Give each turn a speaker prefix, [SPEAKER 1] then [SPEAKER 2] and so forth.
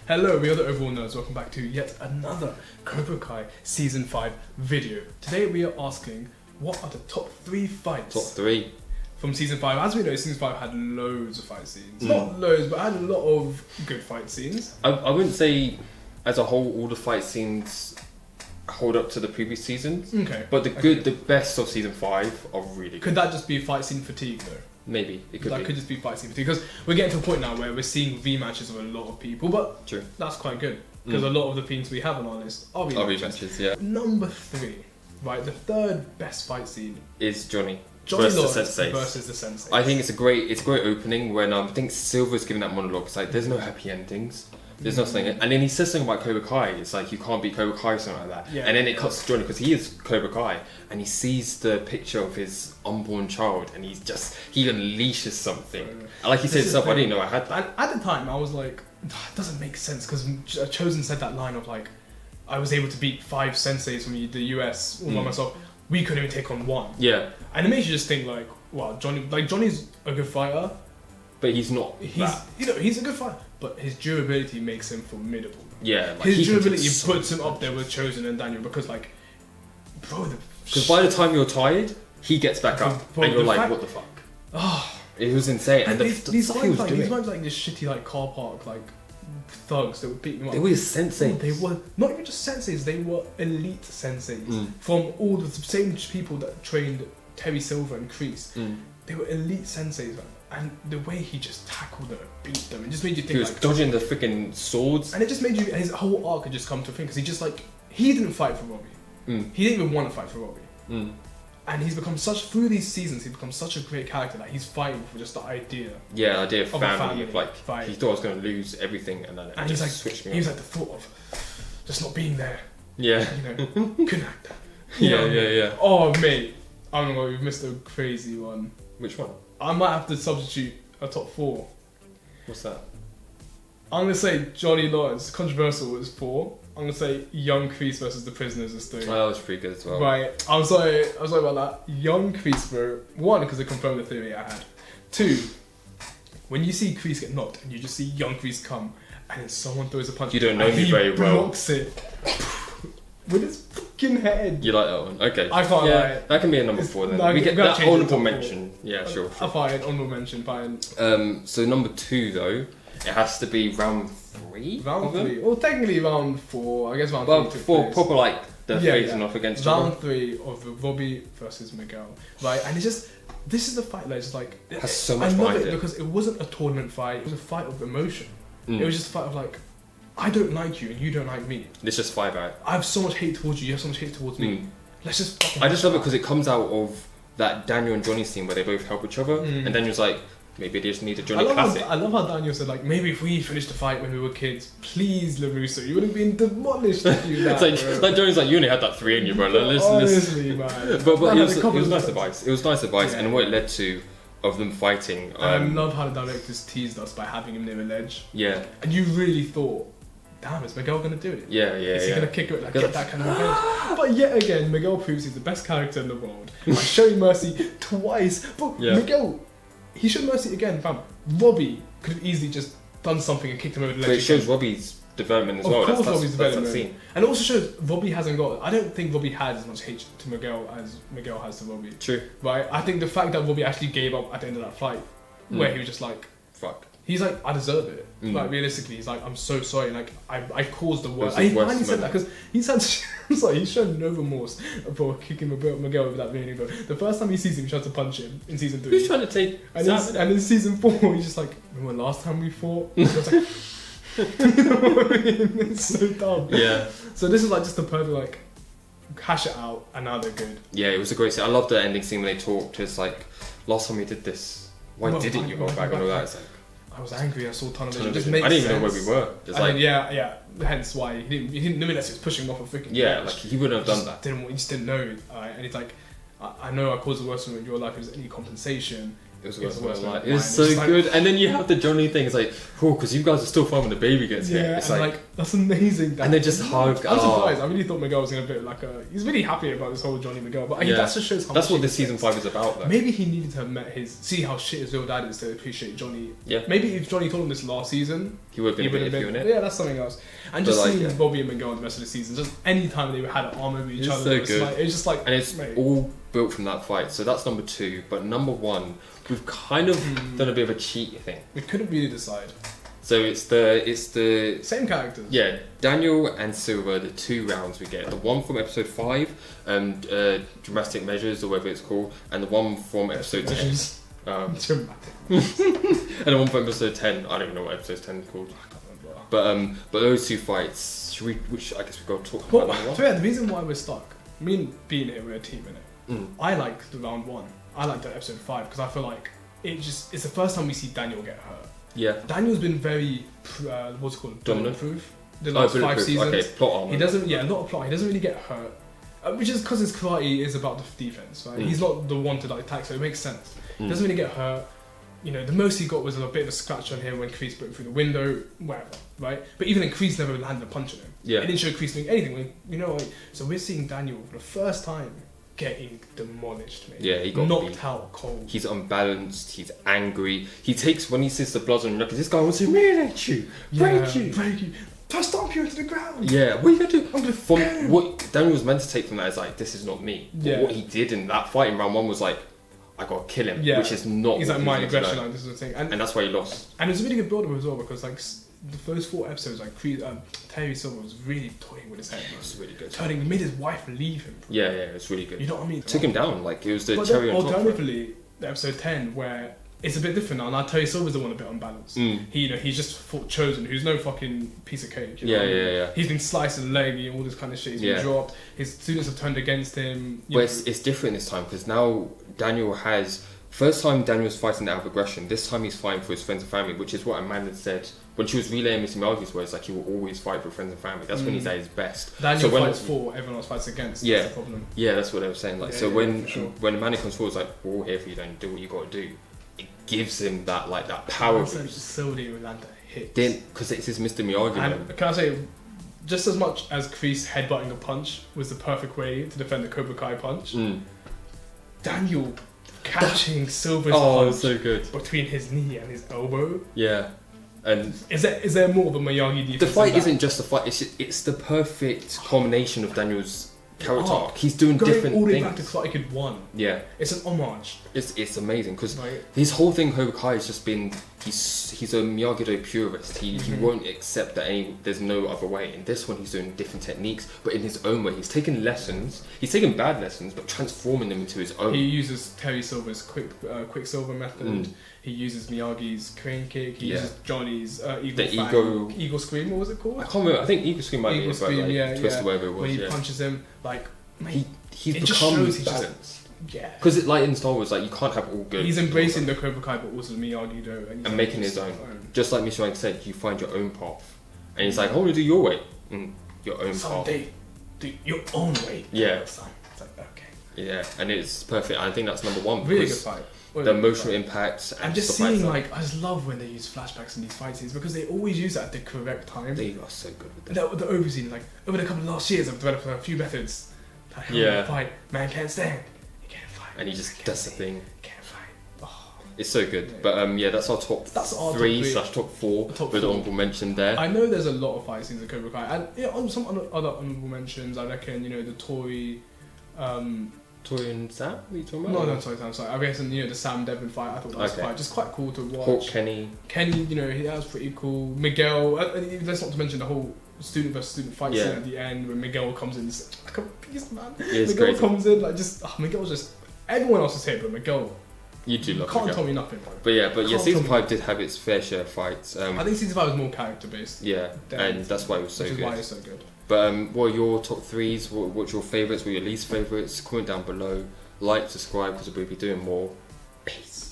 [SPEAKER 1] Hello, we are the Overall Nerds. Welcome back to yet another Cobra Kai Season 5 video. Today we are asking, what are the top 3 fights?
[SPEAKER 2] Top 3.
[SPEAKER 1] From Season 5. As we know, Season 5 had loads of fight scenes. Not loads, but had a lot of good fight scenes.
[SPEAKER 2] I wouldn't say, as a whole, all the fight scenes hold up to the previous seasons.
[SPEAKER 1] Okay.
[SPEAKER 2] But the best of Season 5 are really good.
[SPEAKER 1] Could that just be fight scene fatigue, though?
[SPEAKER 2] Maybe. It could be.
[SPEAKER 1] That could just be fight scene fatigue. Because we're getting to a point now where we're seeing rematches of a lot of people, but
[SPEAKER 2] True.
[SPEAKER 1] that's quite good. Because a lot of the things we have on our list are rematches.
[SPEAKER 2] Yeah.
[SPEAKER 1] Number 3, right? The third best fight scene
[SPEAKER 2] is Johnny
[SPEAKER 1] Lawrence
[SPEAKER 2] versus
[SPEAKER 1] the Sensei.
[SPEAKER 2] I think it's a great opening when I think Silver's giving that monologue. It's like, there's no happy endings. There's nothing, and then he says something about Cobra Kai. It's like, you can't be Cobra Kai, something like that.
[SPEAKER 1] Yeah.
[SPEAKER 2] And then it cuts to Johnny because he is Cobra Kai, and he sees the picture of his unborn child, and he unleashes something. And like he said himself, I didn't know I had that.
[SPEAKER 1] And at the time, I was like, it doesn't make sense because Chosen said that line of like, I was able to beat 5 senseis from the US all by myself. We couldn't even take on 1.
[SPEAKER 2] Yeah.
[SPEAKER 1] And it makes you just think like, wow, Johnny's a good fighter,
[SPEAKER 2] but he's not.
[SPEAKER 1] He's a good fighter, but his durability makes him formidable.
[SPEAKER 2] Yeah, like
[SPEAKER 1] his durability puts him up there with Chosen and Daniel because like, bro,
[SPEAKER 2] because by the time you're tired, he gets back up, and you're like, what the fuck?
[SPEAKER 1] Oh,
[SPEAKER 2] it was insane. And
[SPEAKER 1] these guys like this shitty like car park like thugs that would beat him up.
[SPEAKER 2] They were senseis.
[SPEAKER 1] Oh, they were not even just senseis; they were elite senseis from all the same people that trained Terry Silver and Kreese. They were elite senseis, man. And the way he just tackled them and beat them, it just made you think. He was
[SPEAKER 2] like, dodging the freaking swords,
[SPEAKER 1] and it just made you. His whole arc had just come to a thing because he didn't fight for Robbie. He didn't even want to fight for Robbie. And he's become through these seasons, he's become such a great character that he's fighting for just the idea.
[SPEAKER 2] Yeah, the idea of family, of like,
[SPEAKER 1] fight.
[SPEAKER 2] He thought I was going to lose everything, and then
[SPEAKER 1] and he's like, he was like the thought of just not being there.
[SPEAKER 2] Yeah.
[SPEAKER 1] Couldn't act that.
[SPEAKER 2] Yeah.
[SPEAKER 1] Oh, mate. I don't know, we've missed a crazy one.
[SPEAKER 2] Which one?
[SPEAKER 1] I might have to substitute a top 4.
[SPEAKER 2] What's that?
[SPEAKER 1] I'm going to say Johnny Lawrence, controversial, is 4. I'm going to say Young Kreese versus the Prisoners is 3.
[SPEAKER 2] Oh, that was pretty good as well.
[SPEAKER 1] Right, I'm sorry about that. Young Kreese, bro. 1, because it confirmed the theory I had. 2, when you see Kreese get knocked and you just see Young Kreese come and then someone throws a punch.
[SPEAKER 2] You don't know me very well.
[SPEAKER 1] He blocks it with his fucking head.
[SPEAKER 2] You like that one? Okay.
[SPEAKER 1] I can't lie.
[SPEAKER 2] That can be a number 4 then. We get that honourable mention. Yeah, sure.
[SPEAKER 1] Fine, honourable mention, fine.
[SPEAKER 2] So number 2 though, it has to be round 3.
[SPEAKER 1] Round 3. Well, technically round 4. I guess round 3.
[SPEAKER 2] Well, 4 proper like they're facing off against each other.
[SPEAKER 1] Round 3 of Robbie versus Miguel. Right, and it's just, this is the fight that is like,
[SPEAKER 2] it has so much
[SPEAKER 1] I love
[SPEAKER 2] behind
[SPEAKER 1] it because it wasn't a tournament fight. It was a fight of emotion. It was just a fight of like, I don't like you and you don't like me.
[SPEAKER 2] Let's just fight out.
[SPEAKER 1] I have so much hate towards you. You have so much hate towards me. Let's just.
[SPEAKER 2] I just love it because it comes out of that Daniel and Johnny scene where they both help each other, and Daniel's like, maybe they just need a Johnny classic.
[SPEAKER 1] I love how Daniel said like, maybe if we finished the fight when we were kids, please LaRusso, you would have been demolished if you that.
[SPEAKER 2] It's like Johnny's like, you only had that 3 in you, bro.
[SPEAKER 1] Honestly, man.
[SPEAKER 2] But it was nice advice. It was nice advice, and what it led to. Of them fighting.
[SPEAKER 1] And I love how the directors teased us by having him near a ledge.
[SPEAKER 2] Yeah.
[SPEAKER 1] And you really thought, damn, is Miguel going to do it?
[SPEAKER 2] Yeah.
[SPEAKER 1] Is he going to kick it, like get that kind of revenge? But yet again, Miguel proves he's the best character in the world by showing mercy twice. But Miguel, he showed mercy again, fam. Robbie could have easily just done something and kicked him over the ledge.
[SPEAKER 2] But it shows Robbie's development as well.
[SPEAKER 1] Of course, Robbie's development.
[SPEAKER 2] That scene.
[SPEAKER 1] And it also shows Robbie hasn't got. I don't think Robbie had as much hate to Miguel as Miguel has to Robbie.
[SPEAKER 2] True.
[SPEAKER 1] Right? I think the fact that Robbie actually gave up at the end of that fight, where he was just like,
[SPEAKER 2] fuck.
[SPEAKER 1] He's like, I deserve it. Like, realistically, he's like, I'm so sorry. Like, I caused the worst.
[SPEAKER 2] He
[SPEAKER 1] finally said that because he's shown no remorse for kicking Miguel over that railing. The first time he sees him, he tries to punch him in season 3.
[SPEAKER 2] Who's trying to take?
[SPEAKER 1] And in season 4, he's just like, remember last time we fought? I was like, you know what I mean? It's so dumb.
[SPEAKER 2] Yeah.
[SPEAKER 1] So this is like just the perfect like hash it out, and now they're good.
[SPEAKER 2] Yeah, it was a great scene. I love the ending scene when they talked. It's like, last time we did this, why didn't you go back and all that? It's like,
[SPEAKER 1] I was angry. I saw tunnel vision.
[SPEAKER 2] I didn't even know where we were. It's like,
[SPEAKER 1] yeah. Hence why he didn't know unless he was pushing him off a freaking.
[SPEAKER 2] Yeah, like he wouldn't have done that.
[SPEAKER 1] He just didn't know. And he's like, I know I caused the worst in your life. If there's any compensation,
[SPEAKER 2] It was the worst
[SPEAKER 1] worst
[SPEAKER 2] moment of my life.
[SPEAKER 1] moment
[SPEAKER 2] It
[SPEAKER 1] of
[SPEAKER 2] was
[SPEAKER 1] mine.
[SPEAKER 2] so
[SPEAKER 1] It's like-
[SPEAKER 2] good. And then you have the Johnny thing. It's like, cool, because you guys are still fine when the baby gets here.
[SPEAKER 1] Yeah,
[SPEAKER 2] It's
[SPEAKER 1] and
[SPEAKER 2] like,
[SPEAKER 1] like that's amazing.
[SPEAKER 2] and they just hug.
[SPEAKER 1] I'm
[SPEAKER 2] Oh.
[SPEAKER 1] surprised. I really thought Miguel was gonna be like a. He's really happy about this whole Johnny Miguel, but
[SPEAKER 2] Yeah.
[SPEAKER 1] that just shows how.
[SPEAKER 2] That's
[SPEAKER 1] much
[SPEAKER 2] what
[SPEAKER 1] he
[SPEAKER 2] this season
[SPEAKER 1] respects.
[SPEAKER 2] 5 is about, though.
[SPEAKER 1] Maybe he needed to have met see how shit his real dad is to appreciate Johnny.
[SPEAKER 2] Yeah.
[SPEAKER 1] Maybe if Johnny told him this last season,
[SPEAKER 2] He would have been a
[SPEAKER 1] would've
[SPEAKER 2] bit iffy on it.
[SPEAKER 1] Yeah, that's something else. And
[SPEAKER 2] But
[SPEAKER 1] just
[SPEAKER 2] like,
[SPEAKER 1] seeing
[SPEAKER 2] yeah.
[SPEAKER 1] Bobby and Miguel the rest of the season, just any time they had an arm over each
[SPEAKER 2] It's
[SPEAKER 1] other,
[SPEAKER 2] so
[SPEAKER 1] it was
[SPEAKER 2] good.
[SPEAKER 1] like, it was just like,
[SPEAKER 2] And it's
[SPEAKER 1] mate.
[SPEAKER 2] all built from that fight. So that's number 2. But number 1, we've kind of done a bit of a cheat thing.
[SPEAKER 1] We couldn't really decide.
[SPEAKER 2] So it's the
[SPEAKER 1] Same characters.
[SPEAKER 2] yeah, Daniel and Silver, the 2 rounds we get. The one from episode 5, dramatic measures or whatever it's called, and the one from episode 10.
[SPEAKER 1] Measures.
[SPEAKER 2] Um,
[SPEAKER 1] Dramatic.
[SPEAKER 2] and the one from episode 10. I don't even know what episode 10 is called.
[SPEAKER 1] I can't remember.
[SPEAKER 2] But those 2 fights, which I guess we go talk
[SPEAKER 1] Well,
[SPEAKER 2] about that
[SPEAKER 1] so
[SPEAKER 2] one.
[SPEAKER 1] yeah, the reason why we're stuck, me and being here, we're a team in it. I like the round 1. I like the episode 5 because I feel like it's the first time we see Daniel get hurt.
[SPEAKER 2] Yeah.
[SPEAKER 1] Daniel's been very what's it called,
[SPEAKER 2] Dominant?
[SPEAKER 1] proof. The last 5
[SPEAKER 2] bulletproof.
[SPEAKER 1] seasons.
[SPEAKER 2] Okay, plot armor.
[SPEAKER 1] He doesn't, a lot of plot. He doesn't really get hurt, which is because his karate is about the defense, right? He's not the one to like attack, so it makes sense. He doesn't really get hurt. You know, the most he got was a bit of a scratch on him when Kreese broke through the window, whatever, right? But even then, Kreese never landed a punch on him.
[SPEAKER 2] Yeah.
[SPEAKER 1] It didn't show Kreese doing anything. Like, so we're seeing Daniel for the first time getting demolished, mate.
[SPEAKER 2] Yeah, he got
[SPEAKER 1] knocked
[SPEAKER 2] beat.
[SPEAKER 1] out cold.
[SPEAKER 2] He's unbalanced, he's angry. He takes, when he sees the blood on him, this guy wants to humiliate you, break you.
[SPEAKER 1] First stomp you into the ground.
[SPEAKER 2] Yeah, what are you gonna do?
[SPEAKER 1] I'm gonna
[SPEAKER 2] From
[SPEAKER 1] film.
[SPEAKER 2] what Daniel was meant to take from that is like, this is not me. But
[SPEAKER 1] Yeah.
[SPEAKER 2] what he did in that fight in round 1 was like, I gotta kill him,
[SPEAKER 1] Yeah.
[SPEAKER 2] which is not.
[SPEAKER 1] He's
[SPEAKER 2] what
[SPEAKER 1] like
[SPEAKER 2] he
[SPEAKER 1] my
[SPEAKER 2] was meant to
[SPEAKER 1] aggression
[SPEAKER 2] do.
[SPEAKER 1] line. This is the thing,
[SPEAKER 2] And that's why he lost.
[SPEAKER 1] And it's a really good build up as well because like the first 4 episodes, like Terry Silver was really toying with his head,
[SPEAKER 2] It's really good.
[SPEAKER 1] turning, made his wife leave him.
[SPEAKER 2] Yeah, it's really good.
[SPEAKER 1] You know what I mean?
[SPEAKER 2] Took him down, like it was the
[SPEAKER 1] But
[SPEAKER 2] cherry
[SPEAKER 1] then
[SPEAKER 2] on top. for it.
[SPEAKER 1] alternatively, the episode 10 where it's a bit different now. Now Terry Silver's the one a bit unbalanced. He's just fought Chosen, who's no fucking piece of cake. You know what I mean?
[SPEAKER 2] Yeah.
[SPEAKER 1] He's been sliced and leg and all this kind of shit. He's been dropped. His students have turned against him.
[SPEAKER 2] But it's different this time because now Daniel has. First time Daniel's fighting out of aggression. This time he's fighting for his friends and family, which is what Amanda said when she was relaying Mr. Miyagi's words. Like he will always fight for friends and family. That's when he's at his best.
[SPEAKER 1] Daniel
[SPEAKER 2] when
[SPEAKER 1] fights for, everyone else fights against.
[SPEAKER 2] Yeah.
[SPEAKER 1] That's the problem.
[SPEAKER 2] Yeah, that's what they were saying. Like
[SPEAKER 1] for sure.
[SPEAKER 2] when Amanda comes forward, it's like we're all here for you. Don't do what you got to do. It gives him that power boost.
[SPEAKER 1] Slowly Rolanda hit.
[SPEAKER 2] Then because it's his Mr. Miyagi.
[SPEAKER 1] And
[SPEAKER 2] moment.
[SPEAKER 1] can I say, just as much as Kreese headbutting a punch was the perfect way to defend the Cobra Kai punch, Daniel catching Silver's punch
[SPEAKER 2] so good.
[SPEAKER 1] between his knee and his elbow.
[SPEAKER 2] Yeah, and
[SPEAKER 1] Is there more of a Miyagi defense?
[SPEAKER 2] the fight
[SPEAKER 1] than that?
[SPEAKER 2] isn't just a fight. It's the perfect culmination of Daniel's character
[SPEAKER 1] arc.
[SPEAKER 2] arc. He's doing
[SPEAKER 1] Going
[SPEAKER 2] different
[SPEAKER 1] all the way
[SPEAKER 2] things.
[SPEAKER 1] back to Karate Kid 1.
[SPEAKER 2] Yeah,
[SPEAKER 1] It's an homage.
[SPEAKER 2] it's amazing because
[SPEAKER 1] Right.
[SPEAKER 2] his whole thing Cobra Kai has just been he's a Miyagi-Do purist. He won't accept that there's no other way. In this one, he's doing different techniques, but in his own way. He's taking lessons. He's taking bad lessons, but transforming them into his own.
[SPEAKER 1] He uses Terry Silver's Quicksilver method. He uses Miyagi's crane kick. He uses Johnny's eagle scream. What was it called?
[SPEAKER 2] I can't remember. I think Eagle Scream might
[SPEAKER 1] Eagle
[SPEAKER 2] be it, but
[SPEAKER 1] Scream,
[SPEAKER 2] like, Twist or whatever it was.
[SPEAKER 1] When he
[SPEAKER 2] yeah.
[SPEAKER 1] punches him, like mate,
[SPEAKER 2] He's
[SPEAKER 1] it just
[SPEAKER 2] become
[SPEAKER 1] shows he's just-
[SPEAKER 2] balanced.
[SPEAKER 1] yeah.
[SPEAKER 2] Because like in Star Wars, like you can't have all good.
[SPEAKER 1] He's embracing the Cobra Kai, but also the Miyagi-Do,
[SPEAKER 2] and making his own. Just like Mr. Miyagi said, you find your own path. And he's like, I want to do your way. Your own path.
[SPEAKER 1] Someday, do your own way.
[SPEAKER 2] Yeah.
[SPEAKER 1] Son. It's like okay.
[SPEAKER 2] Yeah, and it's perfect. I think that's number 1
[SPEAKER 1] Really good
[SPEAKER 2] because
[SPEAKER 1] fight.
[SPEAKER 2] the emotional impact
[SPEAKER 1] And just
[SPEAKER 2] the fights
[SPEAKER 1] seeing
[SPEAKER 2] are-
[SPEAKER 1] like, I just love when they use flashbacks in these fight scenes because they always use that at the correct time.
[SPEAKER 2] They are so good with that.
[SPEAKER 1] The over scene, like over the couple of last years, I've developed a few methods. That help
[SPEAKER 2] Yeah.
[SPEAKER 1] me fight. Man can't stand. He can't fight.
[SPEAKER 2] And he just
[SPEAKER 1] Can't
[SPEAKER 2] does the
[SPEAKER 1] see.
[SPEAKER 2] thing.
[SPEAKER 1] Can't fight. Oh.
[SPEAKER 2] It's so good.
[SPEAKER 1] Yeah.
[SPEAKER 2] But yeah, that's our top
[SPEAKER 1] That's our top
[SPEAKER 2] 3
[SPEAKER 1] three.
[SPEAKER 2] / top 4
[SPEAKER 1] Top
[SPEAKER 2] with
[SPEAKER 1] four.
[SPEAKER 2] honorable mention there.
[SPEAKER 1] I know there's a lot of fight scenes in Cobra Kai, and on some other honorable mentions, I reckon the Tori.
[SPEAKER 2] Tori and Sam? What are you talking
[SPEAKER 1] No,
[SPEAKER 2] about?
[SPEAKER 1] no, sorry, I'm sorry. I guess the Sam Devon fight. I thought that was
[SPEAKER 2] Okay.
[SPEAKER 1] quite cool to watch.
[SPEAKER 2] Hawk Kenny.
[SPEAKER 1] Kenny, that was pretty cool. Miguel, let's not to mention the whole student versus student fight scene at the end when Miguel comes in like a beast, man.
[SPEAKER 2] It's
[SPEAKER 1] Miguel
[SPEAKER 2] crazy.
[SPEAKER 1] comes in Miguel's just everyone else is here, but Miguel
[SPEAKER 2] You do love
[SPEAKER 1] can't
[SPEAKER 2] Miguel.
[SPEAKER 1] tell me nothing, bro.
[SPEAKER 2] But yeah,
[SPEAKER 1] Can't
[SPEAKER 2] season
[SPEAKER 1] tell me
[SPEAKER 2] 5 did have its fair share of fights.
[SPEAKER 1] I think season 5 was more character based.
[SPEAKER 2] Yeah, and that's why it was so
[SPEAKER 1] which is
[SPEAKER 2] good.
[SPEAKER 1] why it's so good.
[SPEAKER 2] But what are your top 3s? What's your favourites? What are your least favourites? Comment down below. Like, subscribe because we'll be doing more. Peace.